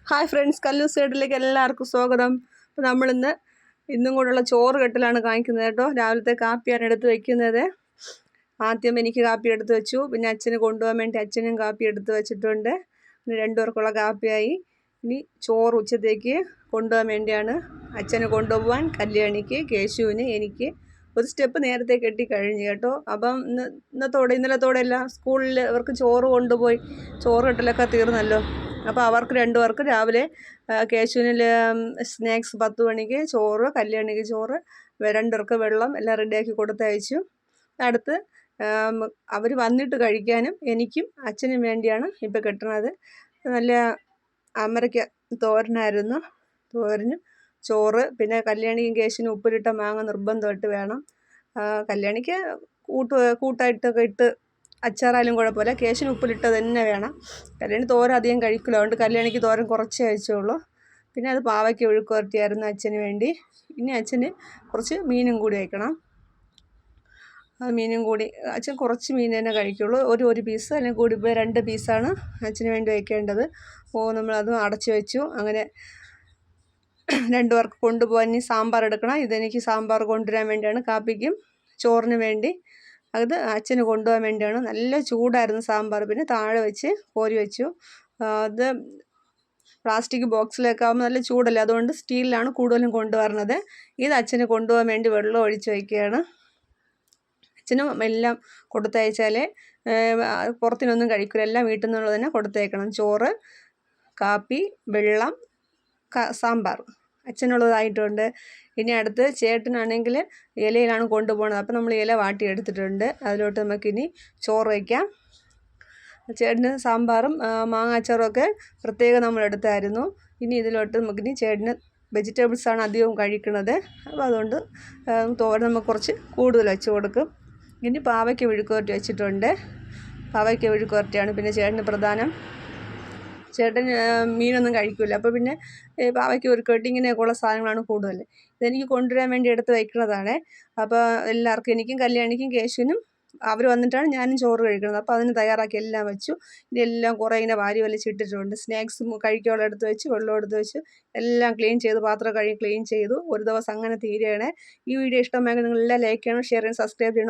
Hi friends, കല്ലൂസ് സൈഡിലേക്ക് എല്ലാവർക്കും സ്വാഗതം. അപ്പോൾ ഇന്നും കൂടെയുള്ള ചോറ് കെട്ടലാണ് കാണിക്കുന്നത് കേട്ടോ. രാവിലത്തെ കാപ്പിയാണ് എടുത്ത് വയ്ക്കുന്നത്. ആദ്യം എനിക്ക് കാപ്പി എടുത്ത് വെച്ചു, പിന്നെ അച്ഛന് കൊണ്ടുപോകാൻ വേണ്ടി അച്ഛനും കാപ്പി എടുത്ത് വെച്ചിട്ടുണ്ട്. പിന്നെ 2 പേർക്കുള്ള കാപ്പിയായി. ഇനി ചോറ് ഉച്ചത്തേക്ക് കൊണ്ടുപോകാൻ വേണ്ടിയാണ്. അച്ഛന് കൊണ്ടുപോകാൻ, കല്യാണിക്ക്, കേശുവിന്, എനിക്ക് ഒരു സ്റ്റെപ്പ് നേരത്തെ കെട്ടി കഴിഞ്ഞു കേട്ടോ. അപ്പം ഇന്നലത്തോടെ എല്ലാം സ്കൂളിൽ അവർക്ക് ചോറ് കൊണ്ടുപോയി ചോറ് കെട്ടലൊക്കെ തീർന്നല്ലോ. അപ്പോൾ അവർക്ക് 2 പേർക്ക് രാവിലെ കേശുവിന് സ്നാക്സ് 10 മണിക്ക് ചോറ്, കല്യാണിക്ക് ചോറ്, 2 പേർക്ക് വെള്ളം എല്ലാം റെഡിയാക്കി കൊടുത്തയച്ചു. അടുത്ത് അവർ വന്നിട്ട് കഴിക്കാനും എനിക്കും അച്ഛനും വേണ്ടിയാണ് ഇപ്പോൾ കെട്ടണത്. നല്ല അമരയ്ക്ക തോരനായിരുന്നു. തോരനും ചോറ്, പിന്നെ കല്യാണിക്കും കേശുവിനും ഉപ്പിലിട്ട മാങ്ങ നിർബന്ധമായിട്ട് വേണം. കല്യാണിക്ക് കൂട്ടായിട്ടൊക്കെ ഇട്ട് അച്ചാറായാലും കുഴപ്പമില്ല. കേശുവിന് ഉപ്പിലിട്ടത് തന്നെ വേണം. കല്യാണി തോരൻ അധികം കഴിക്കില്ല, അതുകൊണ്ട് കല്യാണിക്ക് തോരൻ കുറച്ചേ കഴിച്ചുള്ളൂ. പിന്നെ അത് പാവയ്ക്ക് ഒഴുക്ക് വരട്ടിയായിരുന്നു അച്ഛന് വേണ്ടി. ഇനി അച്ഛന് കുറച്ച് മീനും കൂടി വയ്ക്കണം. മീനും കൂടി അച്ഛൻ കുറച്ച് മീൻ തന്നെ കഴിക്കുള്ളൂ. ഒരു പീസ് അല്ലെങ്കിൽ കൂടി 2 പീസാണ് അച്ഛന് വേണ്ടി വയ്ക്കേണ്ടത്. നമ്മളതും അടച്ചു വെച്ചു. അങ്ങനെ 2 പേർക്ക് കൊണ്ടുപോകാൻ ഇനി സാമ്പാർ എടുക്കണം. ഇതെനിക്ക് സാമ്പാർ കൊണ്ടുവരാൻ വേണ്ടിയാണ്, കാപ്പിക്കും ചോറിന് വേണ്ടി. അത് അച്ഛന് കൊണ്ടുപോകാൻ വേണ്ടിയാണ്. നല്ല ചൂടായിരുന്നു സാമ്പാർ. പിന്നെ താഴെ വെച്ച് കോരി വെച്ചു. അത് പ്ലാസ്റ്റിക് ബോക്സിലൊക്കെ ആകുമ്പോൾ നല്ല ചൂടല്ലേ, അതുകൊണ്ട് സ്റ്റീലിലാണ് കൂടുതലും കൊണ്ടുവരുന്നത്. ഇത് അച്ഛന് കൊണ്ടുപോകാൻ വേണ്ടി വെള്ളം ഒഴിച്ച് വയ്ക്കുകയാണ്. അച്ഛനും എല്ലാം കൊടുത്തയച്ചാലേ പുറത്തുനിന്നൊന്നും കഴിക്കില്ല, എല്ലാം വീട്ടിൽ നിന്നുള്ളത് തന്നെ കൊടുത്തയക്കണം. ചോറ്, കാപ്പി, വെള്ളം, സാമ്പാർ അച്ഛനുള്ളതായിട്ടുണ്ട്. ഇനി അടുത്ത് ചേട്ടനാണെങ്കിൽ ഇലയിലാണ് കൊണ്ടുപോകുന്നത്. അപ്പോൾ നമ്മൾ ഇല വാട്ടിയെടുത്തിട്ടുണ്ട്. അതിലോട്ട് നമുക്കിനി ചോറ് വയ്ക്കാം. ചേട്ടന് സാമ്പാറും മാങ്ങാച്ചാറും ഒക്കെ പ്രത്യേകം നമ്മൾ എടുത്തായിരുന്നു. ഇനി ഇതിലോട്ട് നമുക്കിനി ചേട്ടന് വെജിറ്റബിൾസാണ് അധികവും കഴിക്കുന്നത്. അപ്പോൾ അതുകൊണ്ട് തോരൻ നമുക്ക് കുറച്ച് കൂടുതൽ വെച്ച് കൊടുക്കും. ഇനി പാവയ്ക്ക് മെഴുക്ക് പുരട്ടി വെച്ചിട്ടുണ്ട്. പാവയ്ക്ക് മെഴുക്ക് പുരട്ടിയാണ് പിന്നെ ചേട്ടന് പ്രധാനം. ചേട്ടൻ മീനൊന്നും കഴിക്കില്ല, അപ്പോൾ പിന്നെ പാവയ്ക്ക് മെഴുക്ക് പുരട്ടി ഇങ്ങനെയൊക്കെയുള്ള സാധനങ്ങളാണ് കൂടുതൽ. ഇതെനിക്ക് കൊണ്ടുവരാൻ വേണ്ടി എടുത്ത് വയ്ക്കുന്നതാണ്. അപ്പോൾ എല്ലാവർക്കും, എനിക്കും കല്യാണിക്കും കേശുവിനും അവർ വന്നിട്ടാണ് ഞാനും ചോറ് കഴിക്കുന്നത്. അപ്പോൾ അതിന് തയ്യാറാക്കി എല്ലാം വെച്ചു. ഇനി എല്ലാം കുറേ ഇങ്ങനെ വാരി വലിച്ചിട്ടിട്ടുണ്ട്. സ്നാക്സും കഴിക്കാനുള്ള എടുത്ത് വെച്ച്, വെള്ളം എടുത്ത് വെച്ച്, എല്ലാം ക്ലീൻ ചെയ്തു, പാത്രം കഴുകി ക്ലീൻ ചെയ്തു. ഒരു ദിവസം അങ്ങനെ തീരുകയാണ്. ഈ വീഡിയോ ഇഷ്ടമായെങ്കിൽ നിങ്ങളെല്ലാം ലൈക്ക് ചെയ്യണം, ഷെയർ ചെയ്യണം, സബ്സ്ക്രൈബ് ചെയ്യണം.